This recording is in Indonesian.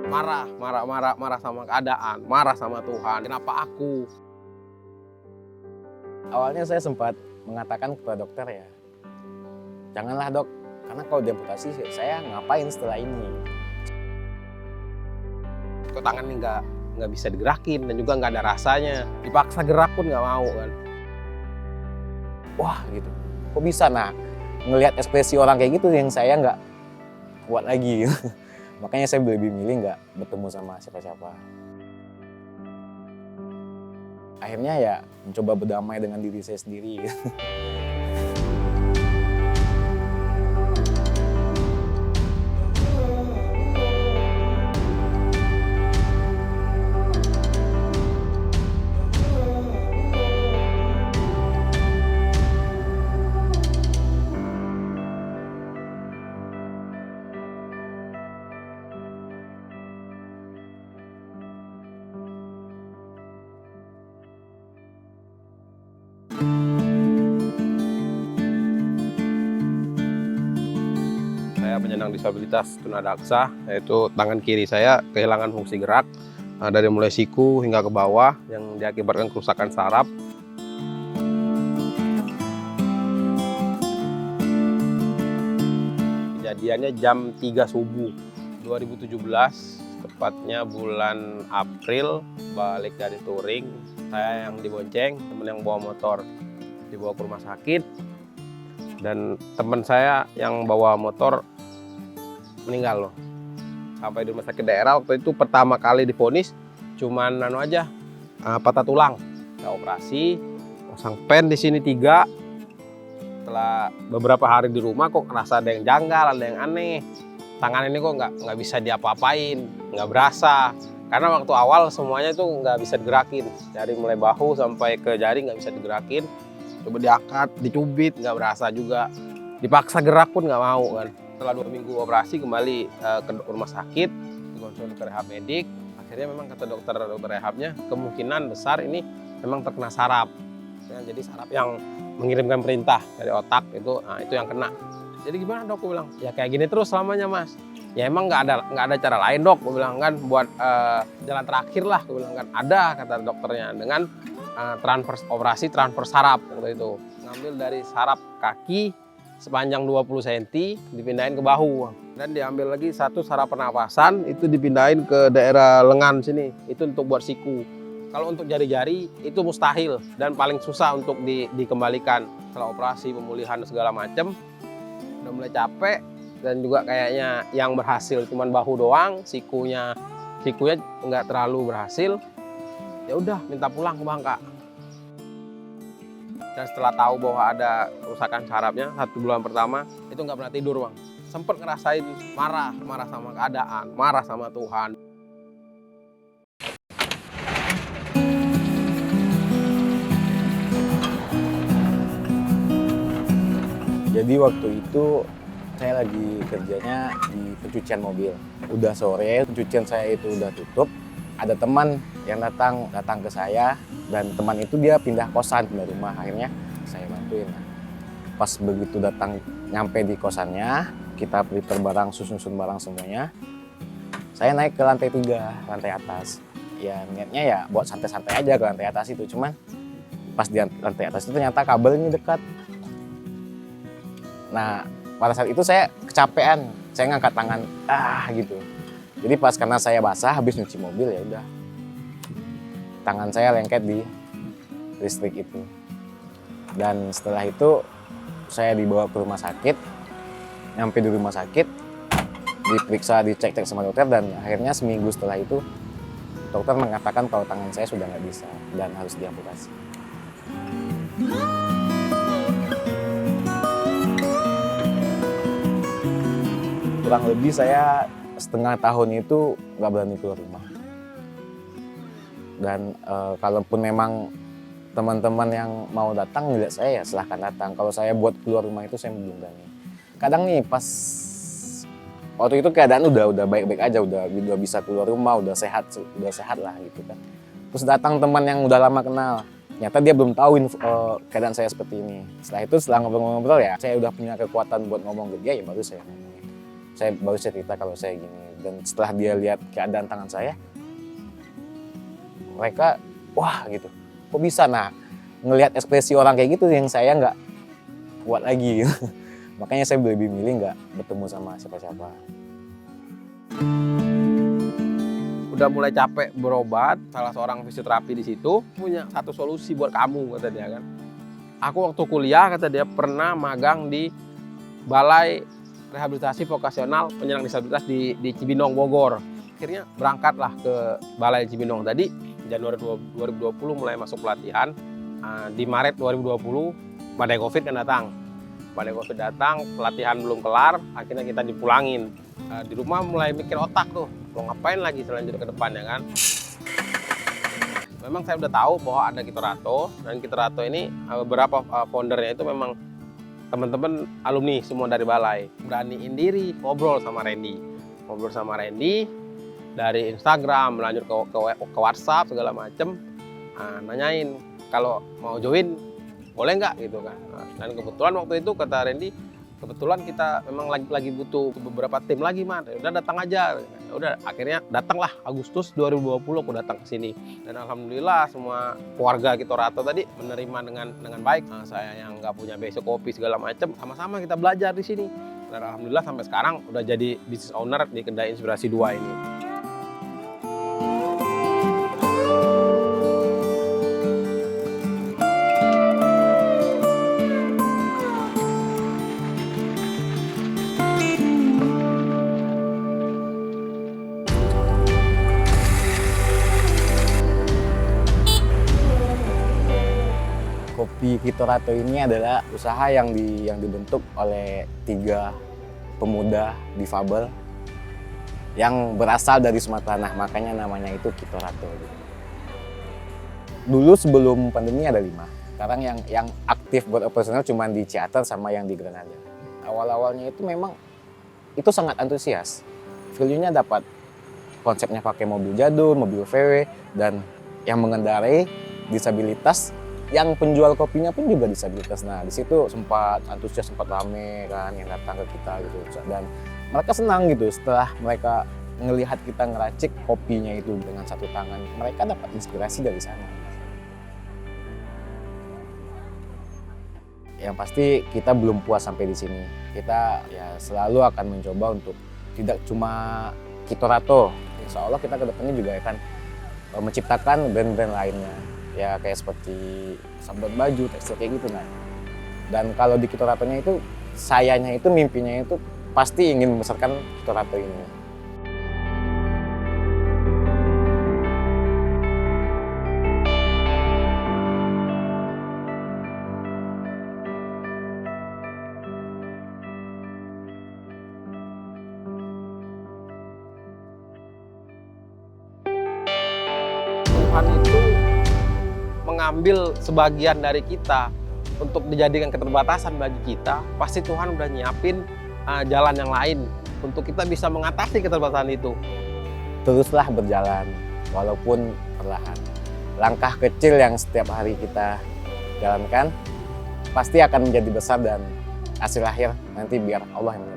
Marah sama keadaan, marah sama Tuhan. Kenapa aku? Awalnya saya sempat mengatakan kepada dokter ya, janganlah dok, karena kalau diamputasi saya ngapain setelah ini? Kok tangan ini nggak bisa digerakin dan juga nggak ada rasanya. Dipaksa gerak pun nggak mau kan. Wah gitu, kok bisa? Nah, ngelihat ekspresi orang kayak gitu yang saya nggak kuat lagi. Makanya saya lebih milih nggak bertemu sama siapa-siapa. Akhirnya ya mencoba berdamai dengan diri saya sendiri. Saya penyandang disabilitas tunadaksa, yaitu tangan kiri saya kehilangan fungsi gerak dari mulai siku hingga ke bawah yang diakibatkan kerusakan saraf. Kejadiannya jam 3 subuh 2017, tepatnya bulan April, balik dari touring. Saya yang dibonceng, teman yang bawa motor dibawa ke rumah sakit, dan teman saya yang bawa motor meninggal loh. Sampai di rumah sakit daerah waktu itu pertama kali divonis cuman patah tulang. Saya operasi, pasang pen di sini 3. Setelah beberapa hari di rumah kok ngerasa ada yang janggal, ada yang aneh. Tangan ini kok nggak bisa diapa-apain, nggak berasa. Karena waktu awal semuanya itu nggak bisa digerakin. Dari mulai bahu sampai ke jari nggak bisa digerakin. Coba diangkat, dicubit, nggak berasa juga. Dipaksa gerak pun nggak mau kan. Setelah 2 minggu operasi kembali ke rumah sakit, dikonsul ke rehab medik. Akhirnya memang kata dokter rehabnya kemungkinan besar ini memang terkena saraf. Jadi saraf yang mengirimkan perintah dari otak itu yang kena. Jadi gimana dok? Aku bilang ya kayak gini terus selamanya mas. Ya emang nggak ada cara lain dok. Aku bilang kan buat jalan terakhir lah. Aku bilang kan ada kata dokternya dengan operasi transfer saraf waktu itu. Ngambil dari saraf kaki sepanjang 20 cm dipindahin ke bahu dan diambil lagi satu saraf pernapasan itu dipindahin ke daerah lengan sini. Itu untuk buat siku. Kalau untuk jari-jari itu mustahil dan paling susah untuk dikembalikan. Setelah operasi, pemulihan segala macam, udah mulai capek dan juga kayaknya yang berhasil cuman bahu doang, sikunya nggak terlalu berhasil. Ya udah minta pulang ke Bangka. Dan setelah tahu bahwa ada kerusakan sarafnya 1 bulan pertama itu nggak pernah tidur bang. Sempet ngerasain marah sama keadaan, marah sama Tuhan. Jadi waktu itu saya lagi kerjanya di pencucian mobil. Udah sore, pencucian saya itu udah tutup. Ada teman yang datang ke saya dan teman itu dia pindah kosan, pindah rumah. Akhirnya saya bantuin. Pas begitu datang nyampe di kosannya, kita prepare barang, susun barang semuanya. Saya naik ke lantai 3, lantai atas. Ya niatnya ya buat santai-santai aja ke lantai atas itu. Cuman pas di lantai atas itu ternyata kabelnya dekat. Nah, pada saat itu saya kecapean, saya ngangkat tangan, gitu. Jadi pas karena saya basah habis nyuci mobil ya udah, tangan saya lengket di listrik itu. Dan setelah itu saya dibawa ke rumah sakit, nyampe di rumah sakit, diperiksa, dicek sama dokter dan akhirnya seminggu setelah itu dokter mengatakan kalau tangan saya sudah nggak bisa dan harus diamputasi. Kurang lebih saya setengah tahun itu nggak berani keluar rumah. Dan kalaupun memang teman-teman yang mau datang ngeliat saya ya silahkan datang. Kalau saya buat keluar rumah itu saya belum berani. Kadang nih pas waktu itu keadaan udah baik-baik aja, udah bisa keluar rumah, udah sehat lah gitu kan. Terus datang teman yang udah lama kenal, Ternyata dia belum tahu keadaan saya seperti ini. Setelah itu, setelah ngobrol-ngobrol ya, saya udah punya kekuatan buat ngomong ke dia, ya baru saya ngomongin. Saya baru cerita kalau saya gini. Dan setelah dia lihat keadaan tangan saya, mereka, wah gitu, kok bisa? Nah, ngelihat ekspresi orang kayak gitu yang saya nggak kuat lagi gitu. Makanya saya lebih milih nggak bertemu sama siapa-siapa. Udah mulai capek berobat, salah seorang fisioterapi di situ punya satu solusi buat kamu, kata dia kan. Aku waktu kuliah, kata dia, pernah magang di Balai Rehabilitasi Vokasional Penyandang Disabilitas di Cibinong, Bogor. Akhirnya berangkatlah ke Balai Cibinong tadi, Januari 2020 mulai masuk pelatihan. Di Maret 2020 badai Covid kan datang. Badai Covid datang, pelatihan belum kelar, akhirnya kita dipulangin. Di rumah mulai mikir otak tuh, mau ngapain lagi selanjutnya ke depannya kan. Memang saya udah tahu bahwa ada Kitorato, dan Kitorato ini beberapa foundernya itu memang teman-teman alumni semua dari Balai. Beraniin diri ngobrol sama Randy. Ngobrol sama Randy dari Instagram, lanjut ke WhatsApp segala macem, nanyain kalau mau join boleh nggak gitu kan. Dan kebetulan waktu itu kata Randy, kebetulan kita memang lagi butuh beberapa tim lagi, Man. Udah datang aja. Udah akhirnya datanglah Agustus 2020 aku datang ke sini. Dan alhamdulillah semua keluarga Kitorato tadi menerima dengan baik. Saya yang nggak punya basic kopi segala macam, sama-sama kita belajar di sini. Dan alhamdulillah sampai sekarang udah jadi business owner di kedai Inspirasi 2 ini. Kopi Kitorato ini adalah usaha yang dibentuk oleh 3 pemuda difabel yang berasal dari Sumatera. Nah, makanya namanya itu Kitorato. Dulu sebelum pandemi ada 5. Sekarang yang aktif beroperasional cuma di Ciater sama yang di Granada. Awal-awalnya itu memang itu sangat antusias. Value-nya dapat, konsepnya pakai mobil jadul, mobil VW, dan yang mengendarai disabilitas. Yang penjual kopinya pun juga disabilitas. Nah, di situ sempat antusias, sempat rame kan yang datang ke kita gitu. Dan mereka senang gitu setelah mereka ngelihat kita ngeracik kopinya itu dengan satu tangan. Mereka dapat inspirasi dari sana. Yang pasti kita belum puas sampai di sini. Kita ya selalu akan mencoba untuk tidak cuma Kitorato. Insya Allah kita kedepannya juga akan menciptakan brand-brand lainnya. Ya kayak seperti sablon baju, tekstil kayak gitu. Nah. Dan kalau di Kitoratonya itu, sayanya itu, mimpinya itu pasti ingin membesarkan Kitorato ini. Tuhan itu mengambil sebagian dari kita untuk dijadikan keterbatasan bagi kita, pasti Tuhan udah nyiapin jalan yang lain untuk kita bisa mengatasi keterbatasan itu. Teruslah berjalan, walaupun perlahan. Langkah kecil yang setiap hari kita jalankan, pasti akan menjadi besar dan hasil akhir nanti biar Allah yang menentukan.